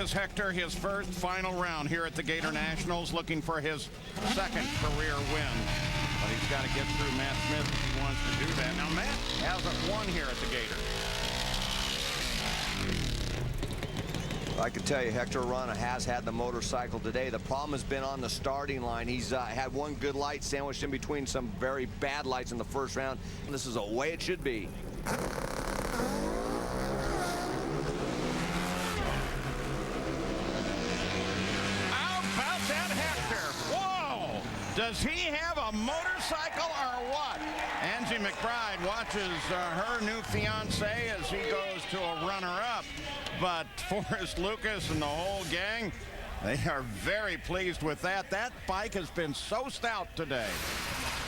is Hector, his first final round here at the Gator Nationals, looking for his second career win. But he's got to get through Matt Smith if he wants to do that. Now, Matt hasn't won here at the Gator. I can tell you, Hector Arana has had the motorcycle today. The problem has been on the starting line. He's had one good light sandwiched in between some very bad lights in the first round. And this is the way it should be. How about that, Hector? Whoa! Does he have a motorcycle or what? Angie McBride watches her new fiance as he goes to a runner-up. But Forrest Lucas and the whole gang, they are very pleased with that. That bike has been so stout today.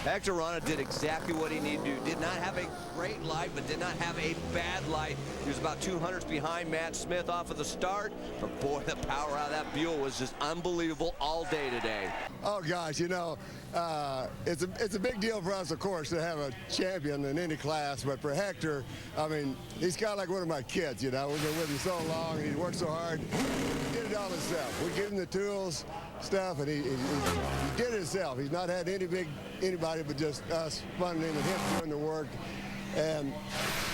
Hector Arana did exactly what he needed to do. Did not have a great light, but did not have a bad light. He was about 200s behind Matt Smith off of the start. But boy, the power out of that Buell was just unbelievable all day today. Oh gosh, you know, it's a big deal for us, of course, to have a champion in any class. But for Hector, I mean, he's kind of like one of my kids. You know, we've been with him so long, and he worked so hard. He did it all himself. We give him the tools, stuff, and he did it himself. He's not had anybody but just us funding him and him doing the work. And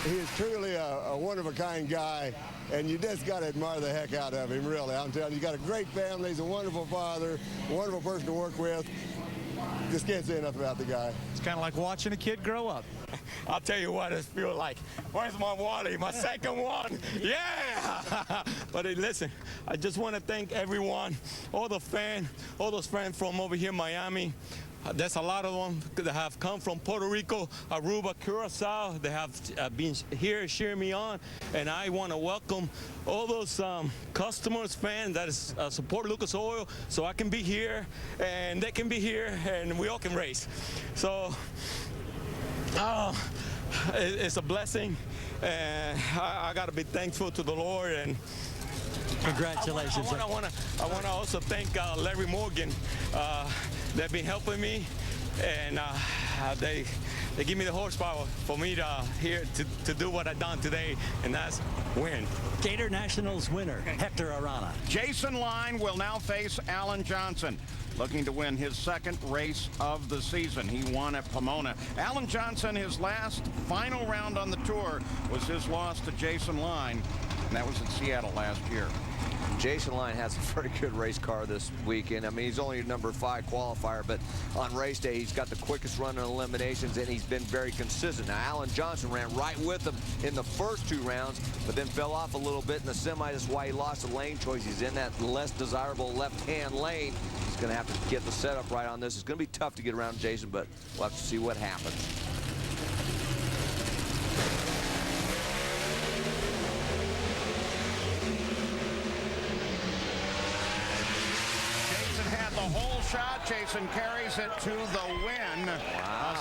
he is truly a one-of-a-kind guy, and you just got to admire the heck out of him, really. I'm telling you, he's got a great family. He's a wonderful father, a wonderful person to work with. Just can't say enough about the guy. It's kind of like watching a kid grow up. I'll tell you what it feels like. Where's my Wally? My second one. Yeah! But hey, listen, I just want to thank everyone, all those fans from over here in Miami. There's a lot of them that have come from Puerto Rico, Aruba, Curacao. They have been here cheering me on. And I want to welcome all those customers, fans that support Lucas Oil, so I can be here and they can be here and we all can race. So it's a blessing. And I got to be thankful to the Lord. And congratulations. I want to also thank Larry Morgan. They've been helping me, and they give me the horsepower for me to do what I've done today, and that's win. Gator Nationals winner, Hector Arana. Jason Line will now face Alan Johnson, looking to win his second race of the season. He won at Pomona. Alan Johnson, his last final round on the tour was his loss to Jason Line, and that was in Seattle last year. Jason Line has a very good race car this weekend. I mean, he's only a number 5 qualifier, but on race day, he's got the quickest run in eliminations, and he's been very consistent. Now, Alan Johnson ran right with him in the first 2 rounds, but then fell off a little bit in the semi. That's why he lost the lane choice. He's in that less desirable left-hand lane. He's going to have to get the setup right on this. It's going to be tough to get around Jason, but we'll have to see what happens. Whole shot. Jason carries it to the win. Wow, a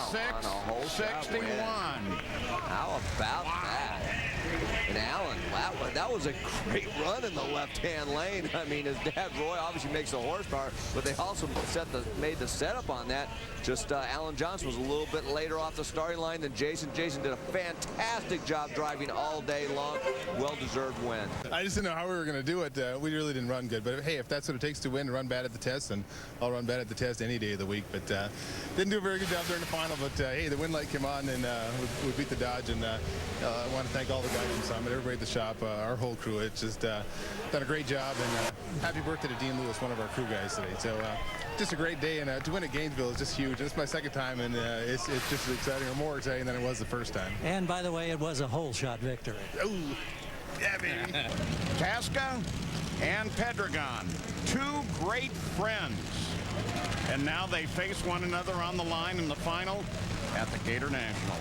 6-61. How about that? And Alan, that was a great run in the left-hand lane. I mean, his dad, Roy, obviously makes the horsepower, but they also made the setup on that. Just Alan Johnson was a little bit later off the starting line than Jason. Jason did a fantastic job driving all day long. Well-deserved win. I just didn't know how we were going to do it. We really didn't run good. But, hey, if that's what it takes to win, run bad at the test, and I'll run bad at the test any day of the week. But didn't do a very good job during the final. But, hey, the win light came on, and we beat the Dodge. And I want to thank all the guys from Summit, everybody at the shop, our whole crew. It's just done a great job. And happy birthday to Dean Lewis, one of our crew guys today. So just a great day. And to win at Gainesville is just huge. It's my second time, and it's just as exciting or more exciting than it was the first time. And by the way, it was a whole shot victory. Oh, yeah, baby. Tasca and Pedregon, 2 great friends. And now they face one another on the line in the final at the Gator Nationals.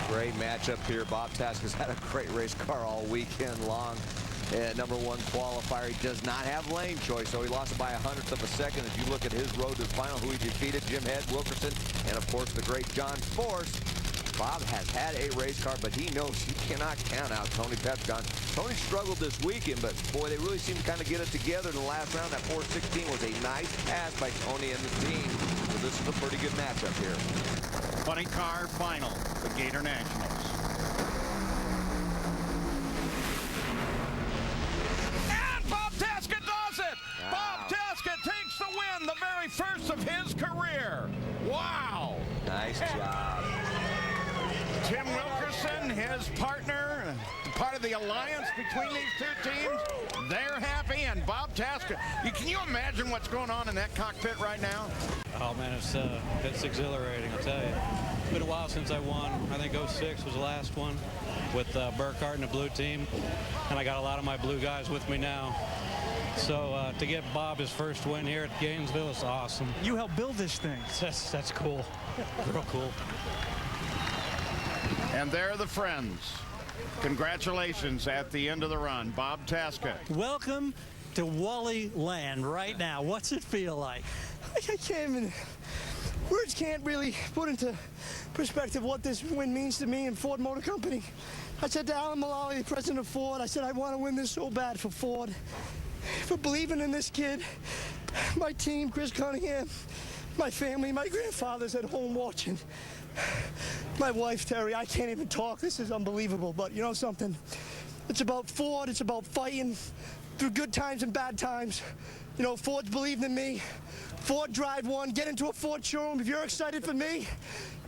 Great matchup here. Bob Tasca's had a great race car all weekend long. And number 1 qualifier, he does not have lane choice, so he lost it by 1/100 of a second. As you look at his road to the final, who he defeated, Jim Head, Wilkerson, and of course the great John Force. Bob has had a race car, but he knows he cannot count out Tony Pedregon. Tony struggled this weekend, but boy, they really seemed to kind of get it together in the last round. That 416 was a nice pass by Tony and the team. So this is a pretty good matchup here. 20-car final, the Gator Nationals. And Bob Tasca alliance between these two teams. They're happy, and Bob Tasker. Can you imagine what's going on in that cockpit right now? Oh man, it's exhilarating, I'll tell you. It's been a while since I won. I think 06 was the last one with Burkhart and the blue team, and I got a lot of my blue guys with me now. So to get Bob his first win here at Gainesville is awesome. You helped build this thing. That's cool. Real cool. And they're the friends. Congratulations at the end of the run, Bob Tasker. Welcome to Wally Land right now. What's it feel like? I can't even, words can't really put into perspective what this win means to me and Ford Motor Company. I said to Alan Mullally, the president of Ford, I said I want to win this so bad for Ford, for believing in this kid, my team, Chris Cunningham, my family, my grandfather's at home watching. My wife, Terry, I can't even talk. This is unbelievable, but you know something? It's about Ford. It's about fighting through good times and bad times. You know, Ford's believed in me. Ford Drive One, get into a Ford showroom. If you're excited for me,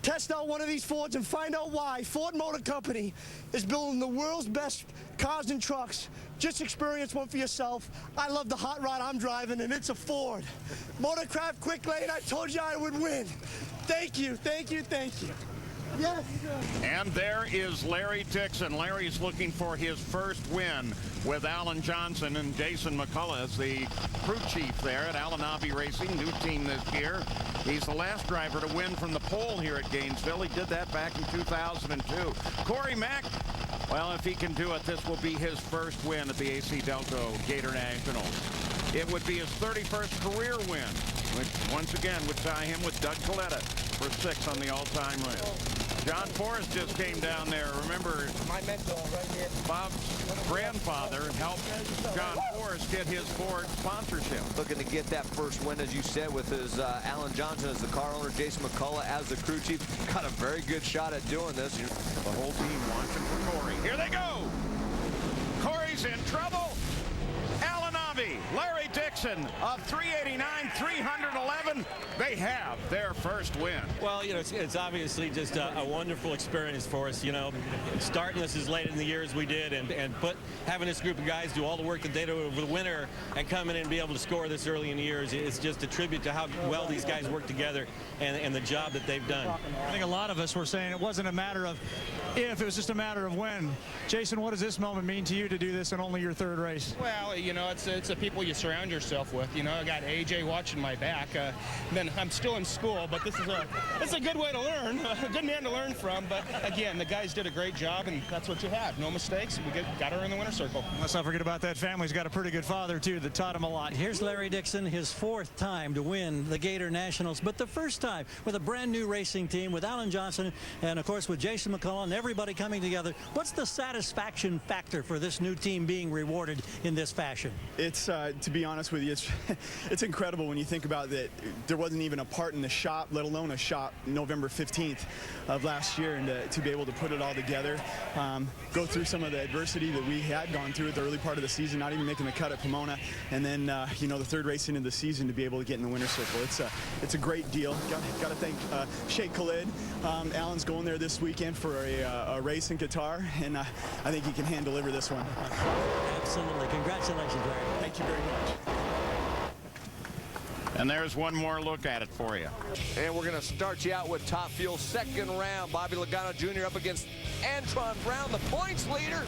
test out one of these Fords and find out why Ford Motor Company is building the world's best cars and trucks. Just experience one for yourself. I love the hot rod I'm driving, and it's a Ford. Motorcraft Quick Lane, I told you I would win. Thank you, thank you, thank you. Yes. And there is Larry Dixon. Larry's looking for his first win with Alan Johnson and Jason McCullough as the crew chief there at Alanabi Racing, new team this year. He's the last driver to win from the pole here at Gainesville. He did that back in 2002. Corey Mack, well, if he can do it, this will be his first win at the ACDelco Gatornationals. It would be his 31st career win, which once again would tie him with Doug Coletta for 6 on the all-time list. John Forrest just came down there. Remember, My mentor right here. Bob's grandfather helped John Forrest get his Ford sponsorship. Looking to get that first win, as you said, with his Alan Johnson as the car owner, Jason McCullough as the crew chief. Got a very good shot at doing this. The whole team watching for Corey. Here they go. Corey's in trouble. Alanabi, Larry Dixon of 389, 311. They have their first win. Well, you know, it's obviously just a wonderful experience for us, you know, starting this as late in the year as we did and having this group of guys do all the work that they do over the winter and come in and be able to score this early in the year is just a tribute to how well these guys work together and the job that they've done. I think a lot of us were saying it wasn't a matter of if, it was just a matter of when. Jason, what does this moment mean to you to do this in only your third race? Well, you know, it's the people you surround yourself with. You know, I got AJ watching my back. Then I'm still in school, but it's a good way to learn, a good man to learn from. But again, the guys did a great job, and that's what you have. No mistakes. We got her in the winner circle. Let's not forget about that family. He's got a pretty good father, too, that taught him a lot. Here's Larry Dixon, his 4th time to win the Gatornationals, but the first time with a brand new racing team with Alan Johnson and, of course, with Jason McCullough and everybody coming together. What's the satisfaction factor for this new team being rewarded in this fashion? It's, to be honest with you, it's incredible when you think about that. There wasn't even a part in the shop, let alone a shop, November 15th of last year, and to be able to put it all together, go through some of the adversity that we had gone through at the early part of the season, not even making the cut at Pomona, and then you know, the third race into the season to be able to get in the winner's circle. It's a great deal. Got to thank Sheikh Khalid. Alan's going there this weekend for a race in Qatar, and I think he can hand deliver this one. Absolutely. Congratulations, Larry. Thank you very much. And there's one more look at it for you. And we're going to start you out with Top Fuel, second round. Bobby Logano Jr. up against Antron Brown, the points leader.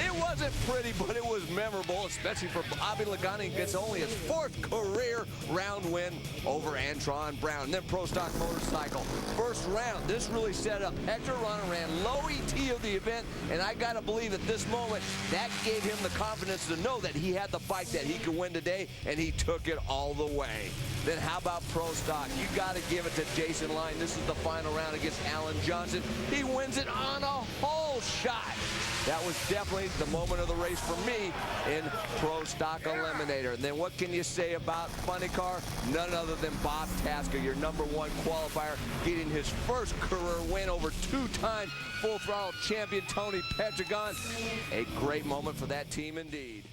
It wasn't pretty, but it was memorable, especially for Bobby Logano. He gets only his 4th career round win over Antron Brown. And then Pro Stock Motorcycle. First round, this really set up. Hector Arana ran low ET of the event, and I got to believe at this moment, that gave him the confidence to know that he had the fight that he could win today, and he took it all the way. Then how about Pro Stock? You got to give it to Jason Line. This is the final round against Alan Johnson. He wins it on a whole shot. That was definitely the moment of the race for me in Pro Stock Eliminator. And then what can you say about Funny Car? None other than Bob Tasker, your #1 qualifier, getting his first career win over 2-time Full Throttle champion Tony Petragon. A great moment for that team indeed.